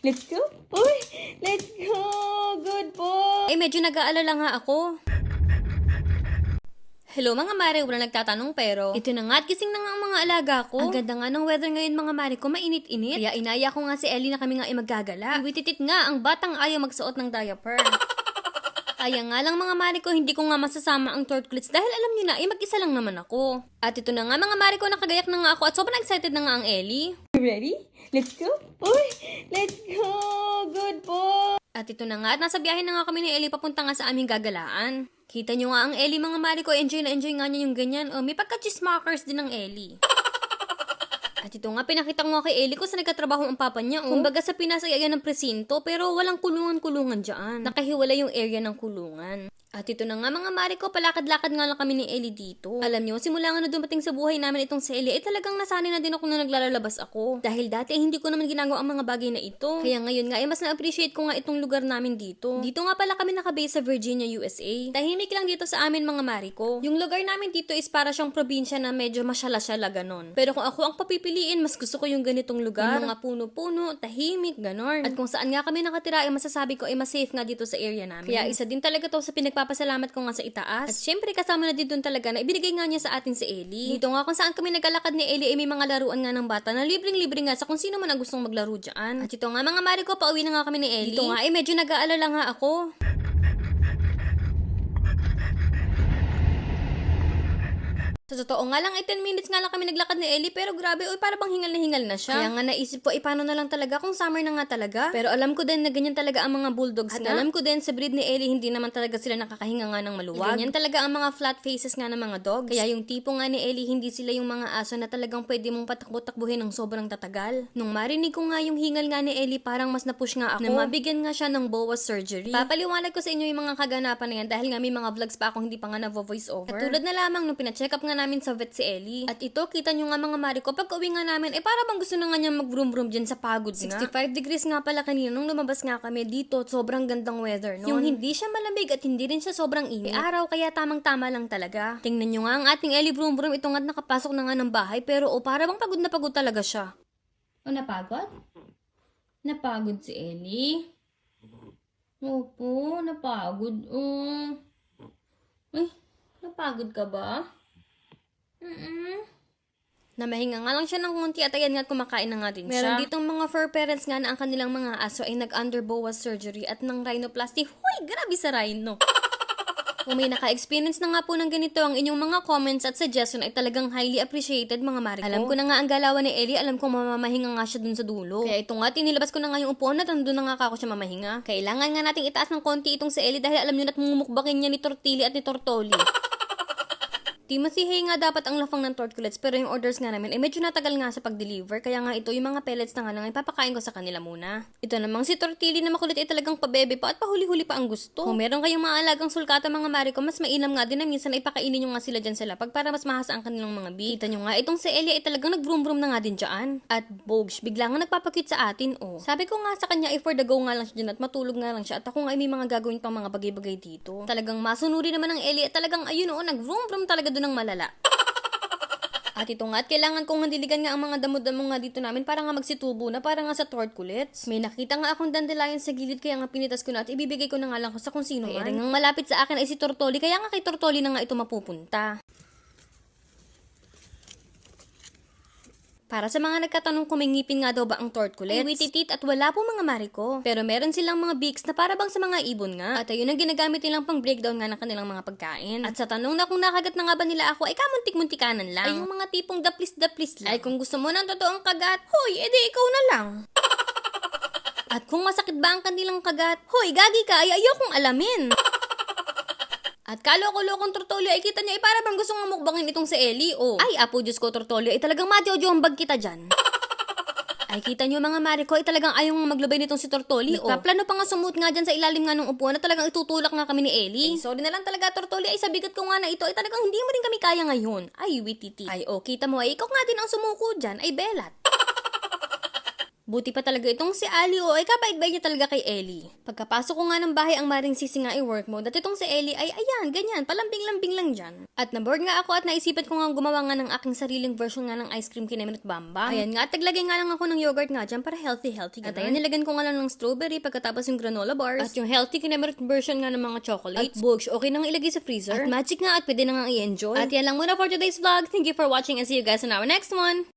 Let's go. Uy, let's go. Good boy. Medyo nag-aalala nga ako. Hello mga mare, wala nagtatanong pero ito na nga at gising na nga ang mga alaga ko. Ang ganda nga ng weather ngayon mga mare ko, mainit-init. Kaya inaya ko nga si Ellie na kami nga maggagala. Iwititit nga ang batang ayaw magsuot ng diaper. Kaya nga lang mga mare ko, hindi ko nga masasama ang turtles dahil alam niyo na, mag-isa lang naman ako. At ito na nga mga mare ko, nakagayak na nga ako at sobrang excited na nga ang Ellie. You ready? Let's go. Uy, let's go. Good boy. At ito na nga, at nasa biyahe na nga kami ni Ellie papunta nga sa aming gagalaan. Kita nyo nga ang Ellie mga mare ko, enjoy na enjoy nga niya yung ganyan. May pagka-chismakers din ng Ellie. At ito nga, pinakita ko nga kay Ellie kung saan nagkatrabaho ang papa niya. Kumbaga sa Pinas ay ayan ng presinto, pero walang kulungan-kulungan dyan. Nakahiwala yung area ng kulungan. At ito na nga mga mare ko, palakad-lakad nga lang kami ni Ellie dito. Alam nyo, simula nga na dumating sa buhay namin itong si Ellie, talagang nasanay na din ako na naglalabas ako. Dahil dati hindi ko naman ginagawa ang mga bagay na ito. Kaya ngayon nga, mas na-appreciate ko nga itong lugar namin dito. Dito nga pala kami nakabase sa Virginia, USA. Tahimik lang dito sa amin mga mare ko. Yung lugar namin dito is para siyang probinsya na medyo masyala-syala ganon. Pero kung ako ang papipiliin, mas gusto ko yung ganitong lugar. Yung mga puno-puno, tahimik, ganon. At kung saan nga kami nakatira, ay masasabi ko ay mas safe nga dito sa area namin. Kaya isa din talaga to sa pinagpapasalamat ko nga sa itaas. At syempre kasama na din doon talaga na ibinigay nga niya sa atin si Ellie. Dito nga kung saan kami naglalakad ni Ellie ay may mga laruan nga ng bata na libreng-libre nga sa kung sino man ang gustong maglaro dyan. At ito nga mga mare ko, pauwi na nga kami ni Ellie. Dito nga medyo nag-aalala nga ako. Sa totoo nga lang, 10 minutes nga lang kami naglakad ni Ellie, pero grabe, para bang hingal na siya. Kaya nga naisip ko, paano na lang talaga kung summer na nga talaga. Pero alam ko din na ganyan talaga ang mga bulldogs at nga. Alam ko din sa breed ni Ellie, hindi naman talaga sila nakakahinga nga ng maluwag. Ganyan talaga ang mga flat faces nga ng mga dogs. Kaya yung tipo nga ni Ellie, hindi sila yung mga aso na talagang pwede mong patakbo-takbuhin ng sobrang tatagal. Nung marinig ko nga yung hingal nga ni Ellie, parang mas napush nga ako na mabigyan nga siya ng boa surgery. Papaliwanag ko sa inyo yung mga kaganapan na yan dahil nga may mga vlogs pa ako hindi pa nga na-voice over. Katulad na lamang nung pina-check up nga namin sa vet si Ellie. At ito, kita nyo nga mga mare ko, pag uwi nga namin, para bang gusto na nga niya mag-vroom-vroom dyan sa pagod 65 nga. Degrees nga pala kanina nung lumabas nga kami dito, sobrang gandang weather noon. Yung hindi siya malamig at hindi rin siya sobrang init. Araw, kaya tamang-tama lang talaga. Tingnan nyo nga ang ating Ellie vroom-vroom, ito nga nakapasok na nga ng bahay, pero para bang pagod na pagod talaga siya. Napagod? Napagod si Ellie? Opo, napagod. Ay, napagod ka ba? Namahinga nga lang siya ng konti at ayan nga kumakain na nga din siya. Meron ditong mga fur parents nga na ang kanilang mga aso ay nag-under boa surgery at ng rhinoplasty. Huy, grabe sa rhino. Kung may naka-experience na nga po ng ganito, ang inyong mga comments at suggestion ay talagang highly appreciated mga mare ko. Alam ko na nga ang galawan ni Ellie, alam ko mamamahinga nga siya dun sa dulo. Kaya ito nga, tinilabas ko na nga yung upuan at andun na nga ako siya mamahinga. Kailangan nga nating itaas ng konti itong si Ellie dahil alam nyo na't mumukbakin niya ni Tortilli at ni Tortoli. Timothy Hay nga dapat ang lafang ng tortculets pero yung orders nga namin medyo natagal nga sa pag-deliver kaya nga ito yung mga pellets na nga lang ay papakain ko sa kanila muna. Ito namang si Tortilli na makulit ay talagang pabebe pa at pahuli-huli pa ang gusto. Kung meron kayong mga alagang sulkata mga mare ko, mas mainam nga din na minsan ay pakainin nyo nga sila dyan sa lapag para mas mahasa ang kanilang mga beef. Kita nyo nga, itong si Ellie ay talagang nag-vroom-vroom na nga din dyan. At Bogs, bigla nga nagpapakit sa atin Sabi ko nga sa kanya for the go nga lang siya dyan at matulog nga lang siya at ako nga ay may mga gagawin pang mga bagay-bagay dito. Talagang masunuri naman ng Ellie at talagang ayun nag-vroom-vroom talaga ng malala. At ito nga, at kailangan kong handiligan nga ang mga damo-damo nga dito namin para nga magsitubo na para nga sa tortculets. May nakita nga akong dandelion sa gilid kaya nga pinitas ko na at ibibigay ko na nga lang sa kung sino man. Kaya nga malapit sa akin ay si Tortoli kaya nga kay Tortoli na nga ito mapupunta. Para sa mga nagkatanong kung may ngipin nga daw ba ang tortculets, wititit at wala po mga mare ko. Pero meron silang mga beaks na para bang sa mga ibon nga. At ayun ang ginagamit nilang pang breakdown nga ng kanilang mga pagkain. At sa tanong na kung nakagat na nga ba nila ako, ay kamuntik-muntikanan lang. Ay yung mga tipong daplis-daplis lang. Ay kung gusto mo ng totoong kagat, hoy, edi ikaw na lang. At kung masakit ba ang kanilang kagat, hoy, gagi ka, ay ayokong alamin. At kaloko-lokong Tortolio ay kita niya para bang gusto nga mukbangin itong si Ellie Ay, apo Diyos ko Tortolio ay talagang matyo-jombag kita dyan. Ay kita niyo mga mare ko ay talagang ayaw nga maglubay nitong si Tortolio Nagpaplano pa nga sumuot nga dyan sa ilalim nga ng upuan na talagang itutulak nga kami ni Ellie. Ay, sorry na lang talaga Tortolio ay sa bigat ko nga na ito ay talagang hindi mo rin kami kaya ngayon. Ay, wititi. Ay, kita mo ay ikaw nga din ang sumuko dyan ay belat. Buti pa talaga itong si Ali o ay kabait-bait niya talaga kay Ellie. Pagkapasok ko nga ng bahay ang Maring Sisi nga ay work mode at itong si Ellie ay ayan, ganyan, palambing-lambing lang dyan. At naboard nga ako at naisipan ko nga gumawa nga ng aking sariling version nga ng ice cream Kineminut Bambang. Ayan nga, at naglagay nga lang ako ng yogurt nga dyan para healthy. At ayan, nilagyan ko nga lang ng strawberry pagkatapos yung granola bars. At yung healthy Kineminut version nga ng mga chocolate. At bugs, okay nang ilagay sa freezer. At magic nga at pwede na nga i-enjoy. At yan lang muna for today's vlog. Thank you for watching and see you guys in our next one.